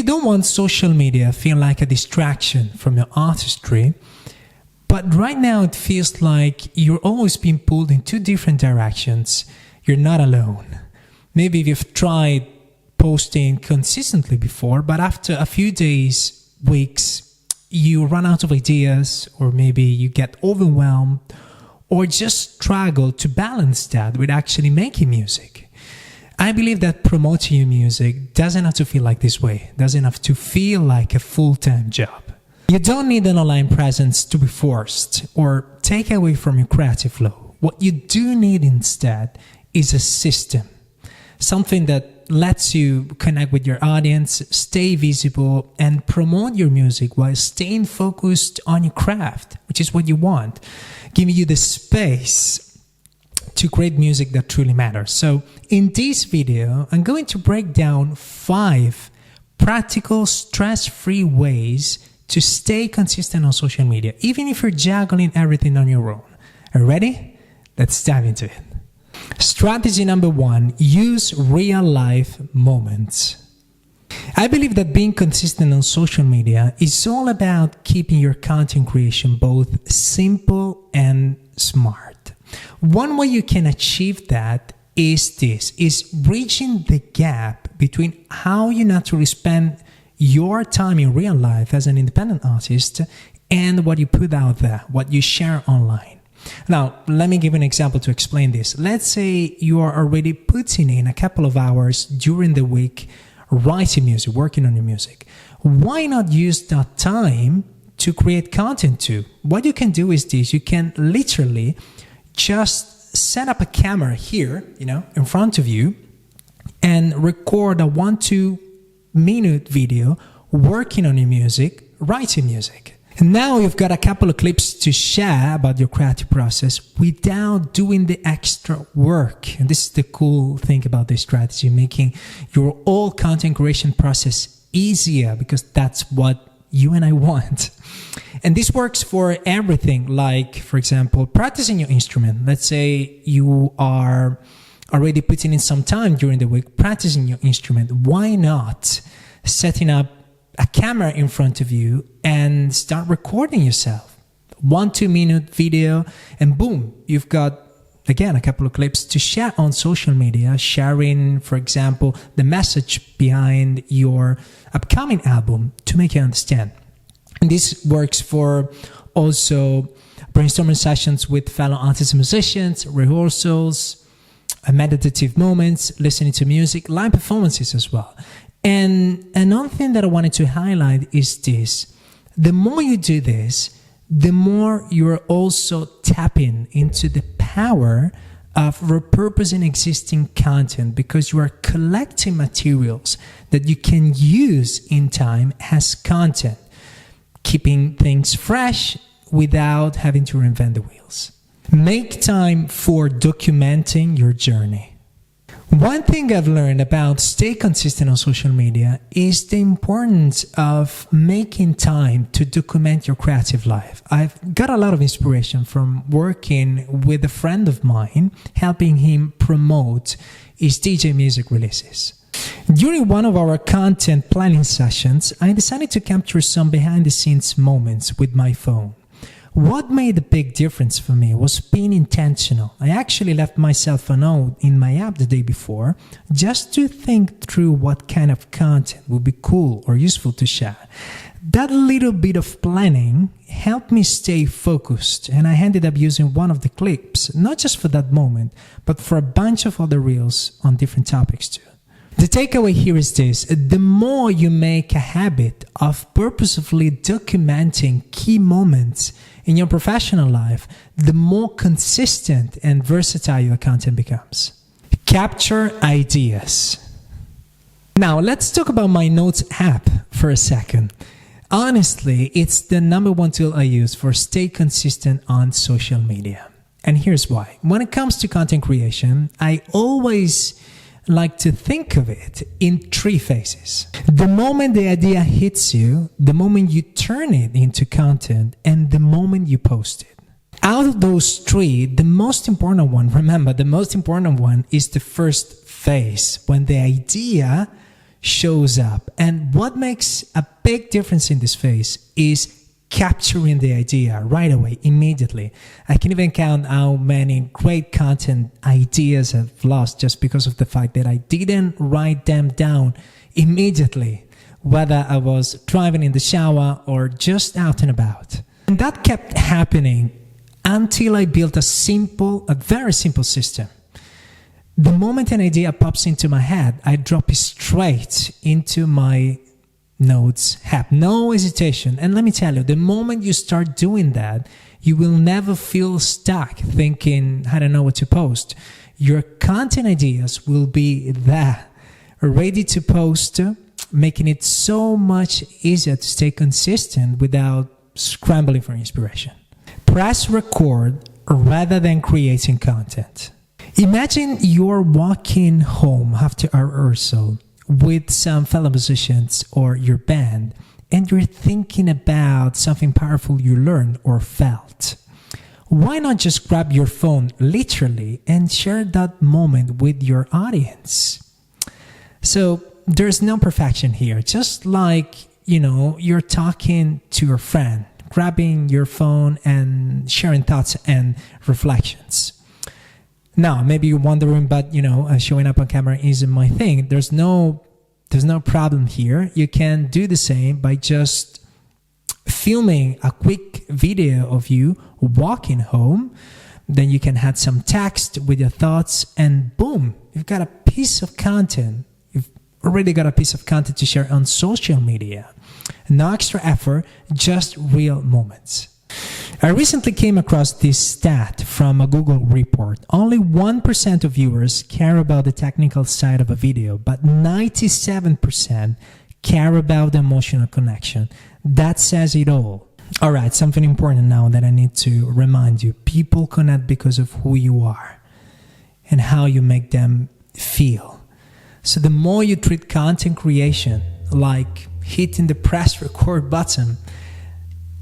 You don't want social media feel like a distraction from your artistry, but right now it feels like you're always being pulled in two different directions. You're not alone. Maybe you've tried posting consistently before, but after a few days, weeks, you run out of ideas, or maybe you get overwhelmed, or just struggle to balance that with actually making music. I believe that promoting your music doesn't have to feel like this way. It doesn't have to feel like a full-time job. You don't need an online presence to be forced or take away from your creative flow. What you do need instead is a system. Something that lets you connect with your audience, stay visible, and promote your music while staying focused on your craft, which is what you want, giving you the space to create music that truly matters. So in this video, I'm going to break down 5 practical, stress-free ways to stay consistent on social media, even if you're juggling everything on your own. Are you ready? Let's dive into it. Strategy number 1, use real-life moments. I believe that being consistent on social media is all about keeping your content creation both simple and smart. One way you can achieve that is bridging the gap between how you naturally spend your time in real life as an independent artist and what you put out there, what you share online. Now, let me give an example to explain this. Let's say you are already putting in a couple of hours during the week writing music, working on your music. Why not use that time to create content too? What you can do is this. You can literally just set up a camera here, in front of you and record a 1-2 minute video working on your music, writing music. Now you've got a couple of clips to share about your creative process without doing the extra work. And this is the cool thing about this strategy, making your whole content creation process easier, because that's what you and I want. And this works for everything, like, for example, practicing your instrument. Let's say you are already putting in some time during the week practicing your instrument. Why not setting up a camera in front of you and start recording yourself? 1-2 minute video, and boom, you've got, again, a couple of clips to share on social media, sharing, for example, the message behind your upcoming album to make you understand. And this works for also brainstorming sessions with fellow artists and musicians, rehearsals, meditative moments, listening to music, live performances as well. And another thing that I wanted to highlight is this. The more you do this, the more you're also tapping into the power of repurposing existing content, because you are collecting materials that you can use in time as content, keeping things fresh without having to reinvent the wheels. Make time for documenting your journey. One thing I've learned about stay consistent on social media is the importance of making time to document your creative life. I've got a lot of inspiration from working with a friend of mine, helping him promote his DJ music releases. During one of our content planning sessions, I decided to capture some behind-the-scenes moments with my phone. What made a big difference for me was being intentional. I actually left myself a note in my app the day before just to think through what kind of content would be cool or useful to share. That little bit of planning helped me stay focused, and I ended up using one of the clips, not just for that moment, but for a bunch of other reels on different topics too. The takeaway here is this: the more you make a habit of purposefully documenting key moments in your professional life, the more consistent and versatile your content becomes. Capture ideas. Now, let's talk about my Notes app for a second. Honestly, it's the #1 tool I use for stay consistent on social media. And here's why. When it comes to content creation, I always like to think of it in 3 phases. The moment the idea hits you, the moment you turn it into content, and the moment you post it. Out of those 3, the most important one, remember, the most important one is the first phase, when the idea shows up. And what makes a big difference in this phase is capturing the idea right away, immediately. I can even count how many great content ideas I've lost just because of the fact that I didn't write them down immediately, whether I was driving in the shower or just out and about. And that kept happening until I built a very simple system. The moment an idea pops into my head, I drop it straight into my Notes app. No hesitation. And let me tell you, the moment you start doing that, you will never feel stuck thinking, I don't know what to post. Your content ideas will be there, ready to post, making it so much easier to stay consistent without scrambling for inspiration. Press record rather than creating content. Imagine you're walking home after a rehearsal with some fellow musicians or your band, and you're thinking about something powerful you learned or felt. Why not just grab your phone literally and share that moment with your audience? So there's no perfection here. Just like, you're talking to your friend, grabbing your phone and sharing thoughts and reflections. Now, maybe you're wondering, but showing up on camera isn't my thing. There's no problem here. You can do the same by just filming a quick video of you walking home. Then you can add some text with your thoughts, and boom, you've got a piece of content. You've already got a piece of content to share on social media. No extra effort, just real moments. I recently came across this stat from a Google report. Only 1% of viewers care about the technical side of a video, but 97% care about the emotional connection. That says it all. All right, something important now that I need to remind you. People connect because of who you are and how you make them feel. So the more you treat content creation like hitting the press record button,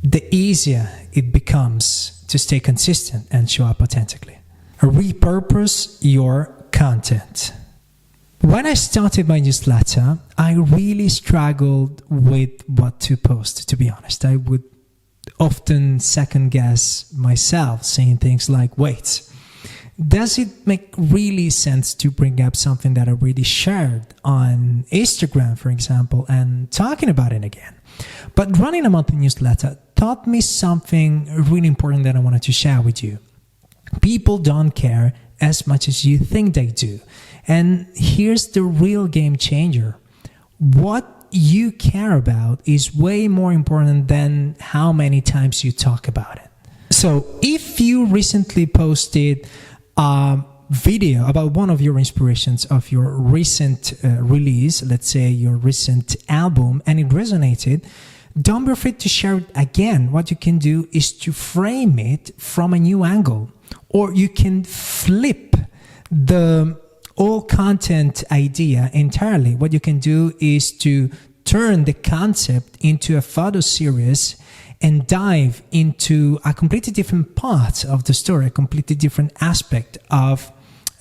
the easier it becomes to stay consistent and show up authentically. Repurpose your content. When I started my newsletter, I really struggled with what to post, to be honest. I would often second guess myself, saying things like, wait, does it make really sense to bring up something that I already shared on Instagram, for example, and talking about it again? But running a monthly newsletter taught me something really important that I wanted to share with you. People don't care as much as you think they do. And here's the real game changer. What you care about is way more important than how many times you talk about it. So if you recently posted a video about one of your inspirations of your recent release, let's say your recent album, and it resonated, don't be afraid to share it again. What you can do is to frame it from a new angle, or you can flip the all content idea entirely. What you can do is to turn the concept into a photo series and dive into a completely different part of the story, a completely different aspect of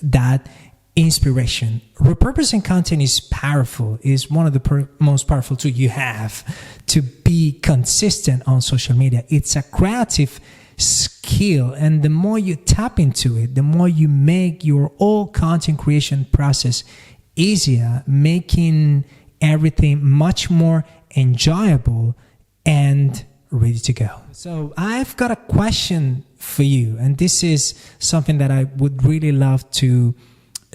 that inspiration. Repurposing content is powerful, is one of the most powerful tools you have to be consistent on social media. It's a creative skill, and the more you tap into it, the more you make your whole content creation process easier, making everything much more enjoyable and ready to go. So I've got a question for you, and this is something that I would really love to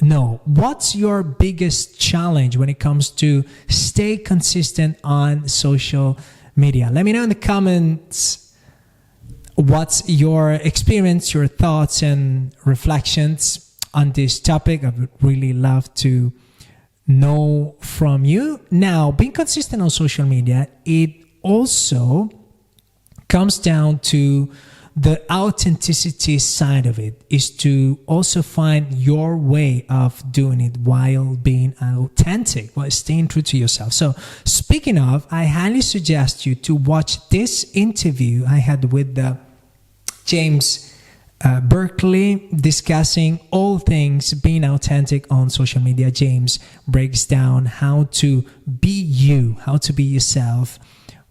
know. What's your biggest challenge when it comes to stay consistent on social media? Let me know in the comments what's your experience, your thoughts and reflections on this topic. I would really love to know from you. Now, being consistent on social media, it also comes down to the authenticity side of it, is to also find your way of doing it while being authentic, while staying true to yourself. So speaking of, I highly suggest you to watch this interview I had with James Berkeley, discussing all things being authentic on social media. James breaks down how to be you, how to be yourself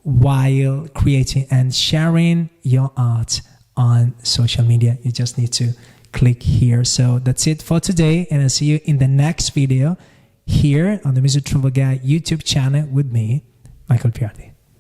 while creating and sharing your art on social media. You just need to click here. So that's it for today, and I'll see you in the next video here on the Music Travel Guy YouTube channel with me, Michael Piardi.